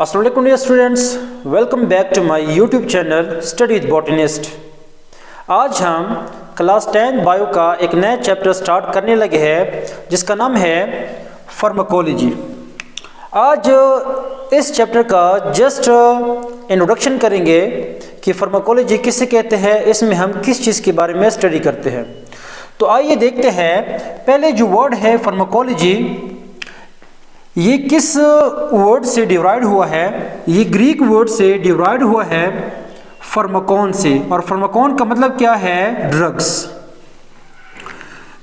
अस्सलाम वालेकुम dear students, welcome back to my YouTube channel study with botanist. आज हम क्लास 10 बायो का एक नया चैप्टर स्टार्ट करने लगे हैं जिसका नाम है फार्माकोलॉजी। आज इस चैप्टर का जस्ट इंट्रोडक्शन करेंगे कि फार्माकोलॉजी किसे कहते हैं, इसमें हम किस चीज़ के बारे में स्टडी करते हैं। तो आइए देखते हैं, पहले जो वर्ड है फार्माकोलॉजी, ये किस वर्ड से डिराइव हुआ है। ये ग्रीक वर्ड से डिराइव हुआ है फार्माकोन से, और फार्माकोन का मतलब क्या है, ड्रग्स।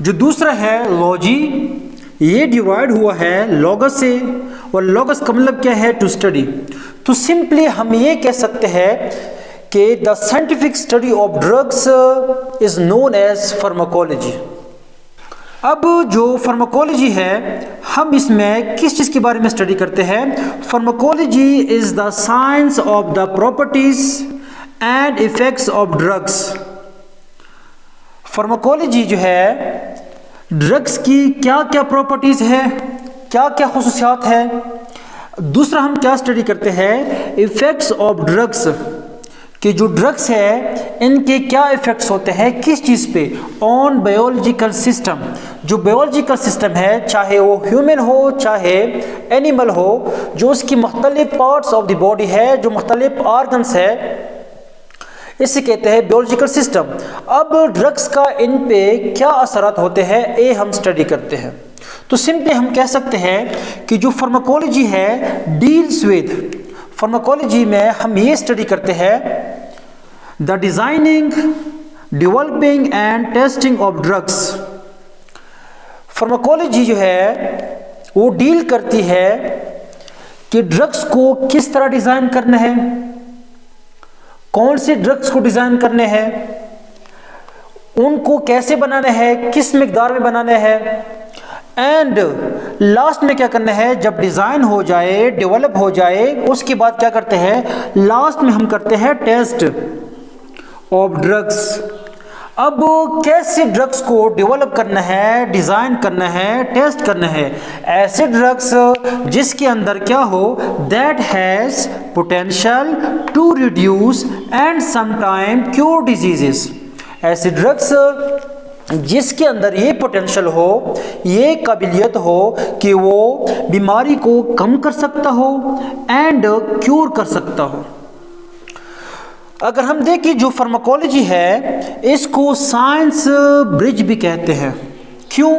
जो दूसरा है लॉजी, ये डिराइव हुआ है लॉगस से, और लॉगस का मतलब क्या है, टू स्टडी। तो सिंपली हम ये कह सकते हैं कि the scientific study of drugs is known as pharmacology. अब जो फार्माकोलॉजी है, हम इसमें किस चीज़ के बारे में स्टडी करते हैं। Pharmacology is the science of the properties and effects of drugs. Pharmacology जो है, ड्रग्स की क्या क्या प्रॉपर्टीज है, क्या क्या खुसूसियात है। दूसरा हम क्या स्टडी करते हैं, इफेक्ट्स ऑफ ड्रग्स, कि जो ड्रग्स है इनके क्या इफेक्ट्स होते हैं किस चीज़ पे, ऑन बायोलॉजिकल सिस्टम। जो बायोलॉजिकल सिस्टम है, चाहे वो ह्यूमन हो चाहे एनिमल हो, जो उसकी मुख्तलिफ पार्ट्स ऑफ द बॉडी है, जो मुख्तलिफ ऑर्गन्स है, इसे कहते हैं बायोलॉजिकल सिस्टम। अब ड्रग्स का इन पे क्या असरात होते हैं, ये हम स्टडी करते हैं। तो सिंपली हम कह सकते हैं कि जो फार्माकोलॉजी है डील्स विद, फार्माकोलॉजी में हम ये स्टडी करते हैं the designing, developing and testing of drugs. Pharmacology जो है वो डील करती है कि ड्रग्स को किस तरह डिजाइन करना है, कौन से ड्रग्स को डिजाइन करने हैं, उनको कैसे बनाना है, किस मिकदार में बनाना है, एंड लास्ट में क्या करना है। जब डिज़ाइन हो जाए, डेवलप हो जाए, उसके बाद क्या करते हैं, लास्ट में हम करते हैं टेस्ट ऑफ ड्रग्स। अब कैसे ड्रग्स को डेवलप करना है, डिज़ाइन करना है, टेस्ट करना है। ऐसे ड्रग्स जिसके अंदर क्या हो, that has potential to reduce and sometime cure diseases. ऐसे ड्रग्स जिसके अंदर ये पोटेंशियल हो, ये काबिलियत हो कि वो बीमारी को कम कर सकता हो एंड क्योर कर सकता हो। अगर हम देखें, जो फार्माकोलॉजी है इसको साइंस ब्रिज भी कहते हैं। क्यों?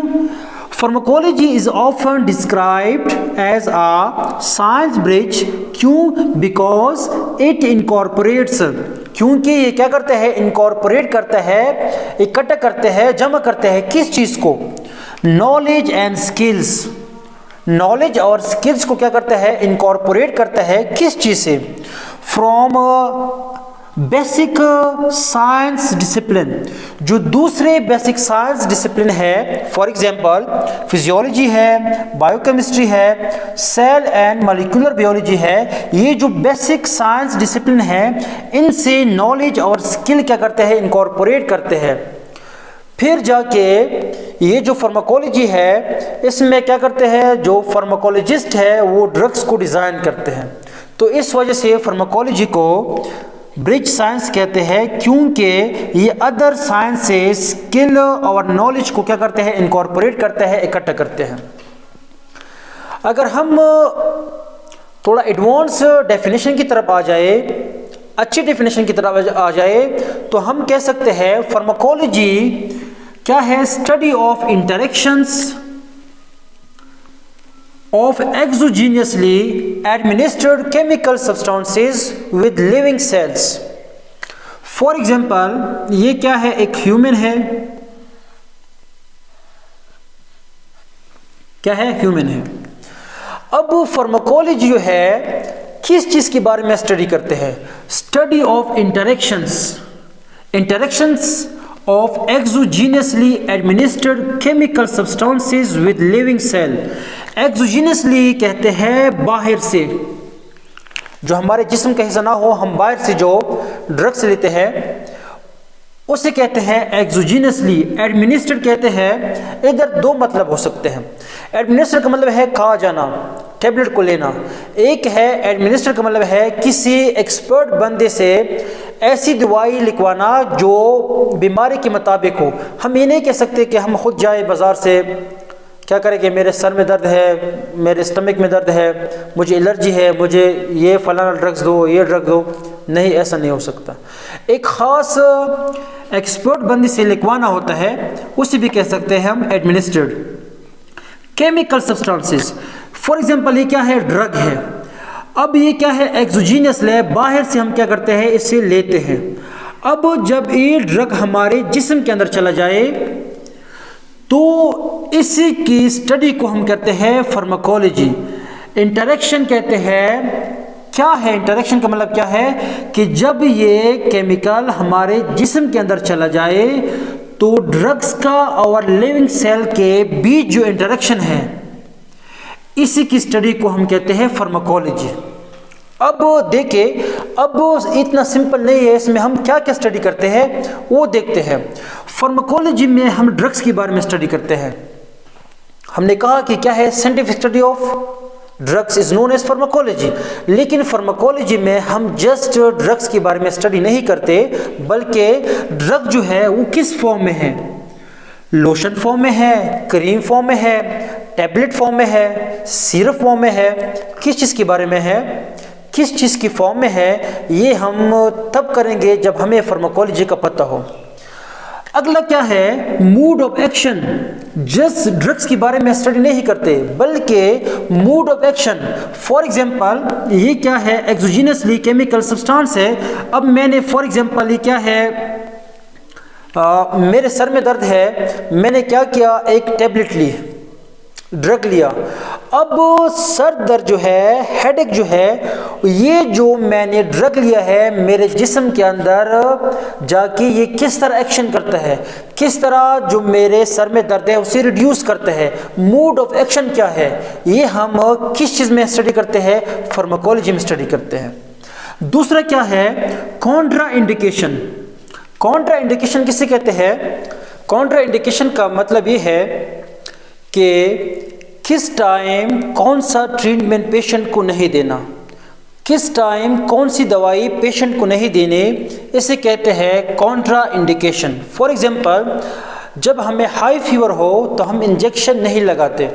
Pharmacology is often described as a science bridge. क्यों? बिकॉज इट इनकॉर्पोरेट्स, क्योंकि ये क्या करते हैं, इनकॉर्पोरेट करता है, इकट्ठा करते हैं, जमा करते हैं किस चीज़ को, नॉलेज एंड स्किल्स। नॉलेज और स्किल्स को क्या करता है, इनकॉर्पोरेट करता है किस चीज़ से, फ्रॉम बेसिक साइंस डिसिप्लिन। जो दूसरे बेसिक साइंस डिसिप्लिन है, फॉर एग्जांपल फिजियोलॉजी है, बायोकेमिस्ट्री है, सेल एंड मॉलिक्यूलर बायोलॉजी है, ये जो बेसिक साइंस डिसिप्लिन है, इनसे नॉलेज और स्किल क्या करते हैं, इनकॉर्पोरेट करते हैं। फिर जाके ये जो फार्माकोलॉजी है, इसमें क्या करते हैं, जो फार्माकोलॉजिस्ट है वो ड्रग्स को डिज़ाइन करते हैं। तो इस वजह से फार्माकोलॉजी को ब्रिज साइंस कहते हैं, क्योंकि ये अदर साइंस से स्किल और नॉलेज को क्या करते हैं, इनकॉर्पोरेट करते हैं, इकट्ठा करते हैं। अगर हम थोड़ा एडवांस डेफिनेशन की तरफ आ जाए, अच्छी डेफिनेशन की तरफ आ जाए, तो हम कह सकते हैं फार्माकोलॉजी क्या है, study of interactions of exogenously administered chemical substances with living cells. For example, ये क्या है, एक ह्यूमन है, क्या है, ह्यूमन है। अब फार्माकोलॉजी जो है किस चीज़ के बारे में स्टडी करते हैं, study of interactions, interactions of exogenously administered chemical substances with living cell. exogenously कहते हैं बाहर से, जो हमारे जिस्म का हिस्सा ना हो, हम बाहर से जो ड्रग्स लेते हैं उसे कहते हैं exogenously। administered कहते हैं, इधर दो मतलब हो सकते हैं। administer का मतलब है खा जाना, टेबलेट को लेना, एक है एडमिनिस्टर का मतलब है किसी एक्सपर्ट बंदे से ऐसी दवाई लिखवाना जो बीमारी के मुताबिक हो। हम ये नहीं कह सकते कि हम खुद जाए बाज़ार से क्या करें कि मेरे सर में दर्द है, मेरे स्टमक में दर्द है, मुझे एलर्जी है, मुझे ये फलाना ड्रग्स दो, ये ड्रग दो। नहीं, ऐसा नहीं हो सकता। एक ख़ास एक्सपर्ट बंदी से लिखवाना होता है, उसे भी कह सकते हैं हम administered. Chemical substances, for example ये क्या है, ड्रग है। अब ये क्या है, एक्सोजीनियस है, बाहर से हम क्या करते हैं, इसे लेते हैं। अब जब ये ड्रग हमारे जिस्म के अंदर चला जाए तो इसी की स्टडी को हम कहते हैं फार्माकोलॉजी। इंटरेक्शन कहते हैं। क्या है इंटरेक्शन का मतलब क्या है कि जब ये केमिकल हमारे जिस्म के अंदर चला जाए तो ड्रग्स का और लिविंग सेल के बीच जो इंटरेक्शन है, इसी की स्टडी को हम कहते हैं फार्माकोलॉजी। अब देखिए, अब इतना सिंपल नहीं है, इसमें हम क्या क्या स्टडी करते हैं वो देखते हैं। फार्माकोलॉजी में हम ड्रग्स के बारे में स्टडी करते हैं। हमने कहा कि क्या है, scientific study of drugs is known as pharmacology. लेकिन फार्माकोलॉजी में हम जस्ट ड्रग्स के बारे में स्टडी नहीं करते, बल्कि ड्रग जो है वो किस फॉर्म में है, लोशन फॉर्म में है, क्रीम फॉर्म में है, टैबलेट फॉर्म में है, सिरप फॉर्म में है, किस चीज़ के बारे में है, किस चीज़ की फॉर्म में है, ये हम तब करेंगे जब हमें फार्माकोलॉजी का पता हो। अगला क्या है, mood off action. Just drugs के बारे में स्टडी नहीं करते, बल्कि mood off action. For example ये क्या है, एक्सोजीनियसली केमिकल सब्सटेंस है। अब मैंने फॉर एग्जांपल ये क्या है, मेरे सर में दर्द है, मैंने क्या किया, एक टैबलेट ली, ड्रग लिया। अब सर दर्द जो है, हेडेक जो है, ये जो मैंने ड्रग लिया है मेरे जिस्म के अंदर जाके ये किस तरह एक्शन करता है, किस तरह जो मेरे सर में दर्द है उसे रिड्यूस करता है। मूड ऑफ एक्शन क्या है, ये हम किस चीज़ में स्टडी करते हैं, फार्माकोलॉजी में स्टडी करते हैं। दूसरा क्या है, कॉन्ट्रा इंडिकेशन। कॉन्ट्रा इंडिकेशन किसे कहते हैं? कॉन्ट्रा इंडिकेशन का मतलब ये है कि किस टाइम कौन सा ट्रीटमेंट पेशेंट को नहीं देना, किस टाइम कौन सी दवाई पेशेंट को नहीं देने, इसे कहते हैं कॉन्ट्रा इंडिकेशन। फॉर एग्जांपल, जब हमें हाई फीवर हो तो हम इंजेक्शन नहीं लगाते।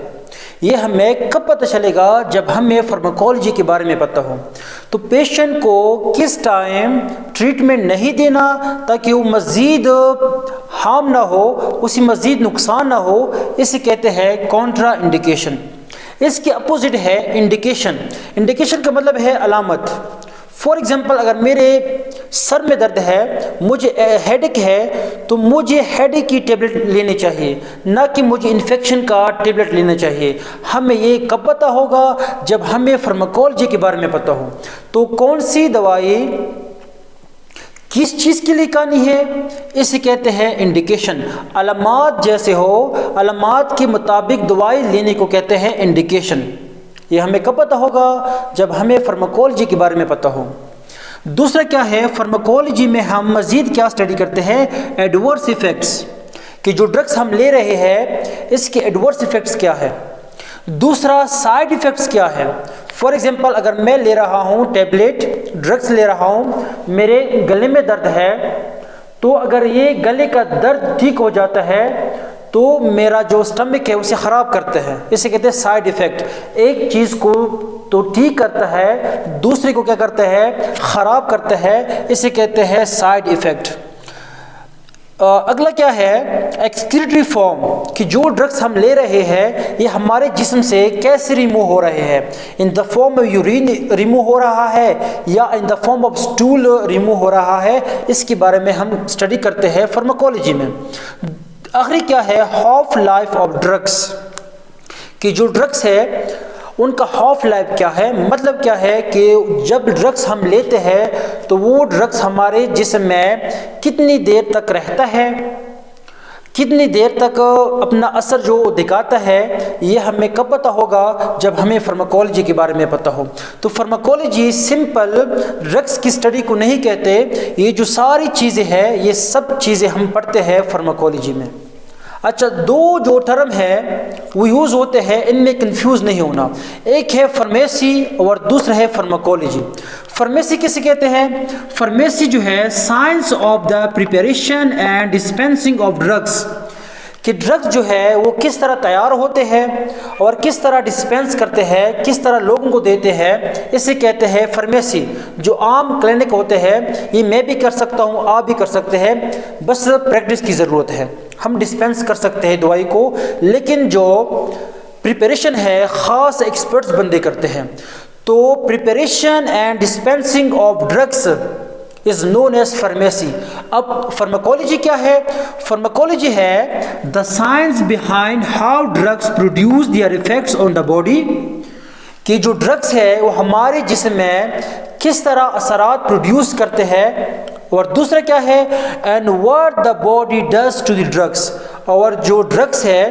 ये हमें कब पता चलेगा, जब हमें फार्माकोलॉजी के बारे में पता हो। तो पेशेंट को किस टाइम ट्रीटमेंट नहीं देना ताकि वो मज़ीद हार्म ना हो, उसी मज़ीद नुकसान ना हो, इसे कहते हैं कॉन्ट्रा इंडिकेशन। इसके अपोजिट है इंडिकेशन। इंडिकेशन का मतलब है अलामत। फॉर एग्जांपल, अगर मेरे सर में दर्द है, मुझे हेडेक है, तो मुझे हेडेक की टेबलेट लेनी चाहिए, ना कि मुझे इन्फेक्शन का टेबलेट लेना चाहिए। हमें ये कब पता होगा, जब हमें फार्माकोलॉजी के बारे में पता हो। तो कौन सी दवाई किस चीज़ के लिए खानी है, इसे कहते हैं इंडिकेशन। अलामात जैसे हो, अलामात के मुताबिक दवाई लेने को कहते हैं इंडिकेशन। ये हमें कब पता होगा, जब हमें फार्माकोलॉजी के बारे में पता हो। दूसरा क्या है, फार्माकोलॉजी में हम मज़ीद क्या स्टडी करते हैं, एडवर्स इफ़ेक्ट्स, कि जो ड्रग्स हम ले रहे हैं इसके एडवर्स इफ़ेक्ट्स क्या है। दूसरा, साइड इफ़ेक्ट्स क्या है। फॉर एग्जांपल, अगर मैं ले रहा हूँ टैबलेट, ड्रग्स ले रहा हूँ, मेरे गले में दर्द है, तो अगर ये गले का दर्द ठीक हो जाता है तो मेरा जो स्टमक है उसे ख़राब करते हैं, इसे कहते हैं साइड इफ़ेक्ट। एक चीज़ को तो ठीक करता है, दूसरे को क्या करता है, ख़राब करता है, इसे कहते हैं साइड इफ़ेक्ट। अगला क्या है, एक्सक्रीटरी फॉर्म, कि जो ड्रग्स हम ले रहे हैं ये हमारे जिस्म से कैसे रिमूव हो रहे हैं। In the form of urine remove हो रहा है या in the form of stool remove हो रहा है, इसके बारे में हम स्टडी करते हैं फार्माकोलॉजी में। आखिरी क्या है, हाफ लाइफ ऑफ ड्रग्स, कि जो ड्रग्स है उनका हाफ लाइफ क्या है। मतलब क्या है कि जब ड्रग्स हम लेते हैं तो वो ड्रग्स हमारे जिस्म में कितनी देर तक रहता है, कितनी देर तक अपना असर जो दिखाता है, ये हमें कब पता होगा, जब हमें फार्माकोलॉजी के बारे में पता हो। तो फार्माकोलॉजी सिंपल ड्रग्स की स्टडी को नहीं कहते, ये जो सारी चीज़ें हैं ये सब चीज़ें हम पढ़ते हैं फार्माकोलॉजी में। अच्छा, दो जो टर्म है वो यूज़ होते हैं, इनमें कंफ्यूज नहीं होना। एक है फार्मेसी और दूसरा है फार्माकोलॉजी। फार्मेसी किसे कहते हैं? फार्मेसी जो है science of the preparation and dispensing of drugs, कि ड्रग्स जो है वो किस तरह तैयार होते हैं और किस तरह डिस्पेंस करते हैं, किस तरह लोगों को देते हैं, इसे कहते हैं फार्मेसी। जो आम क्लिनिक होते हैं, ये मैं भी कर सकता हूँ, आप भी कर सकते हैं, बस प्रैक्टिस की ज़रूरत है। हम डिस्पेंस कर सकते हैं दवाई को, लेकिन जो प्रिपरेशन है ख़ास एक्सपर्ट्स बंदे करते हैं। तो preparation and dispensing of drugs is known as pharmacy. अब फार्माकोलॉजी क्या है? फार्माकोलॉजी है the science behind how drugs produce their effects on the body, कि जो ड्रग्स है वो हमारे जिस्म में किस तरह असरात प्रोड्यूस करते हैं। और दूसरा क्या है? And what the body does to the drugs, और जो ड्रग्स है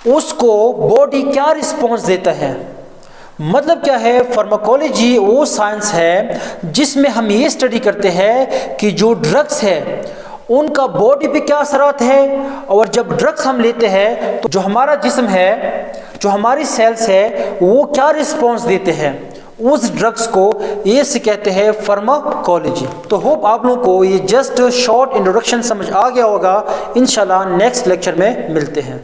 उसको बॉडी क्या रिस्पॉन्स देता है। मतलब क्या है? फार्माकोलॉजी वो साइंस है जिसमें हम ये स्टडी करते हैं कि जो ड्रग्स है उनका बॉडी पे क्या असरात है, और जब ड्रग्स हम लेते हैं तो जो हमारा जिस्म है, जो हमारी सेल्स है, वो क्या रिस्पॉन्स देते हैं उस ड्रग्स को, ये से कहते हैं फार्माकोलॉजी। तो होप आप लोगों को ये जस्ट शॉर्ट इंट्रोडक्शन समझ आ गया होगा। इंशाल्लाह नेक्स्ट लेक्चर में मिलते हैं।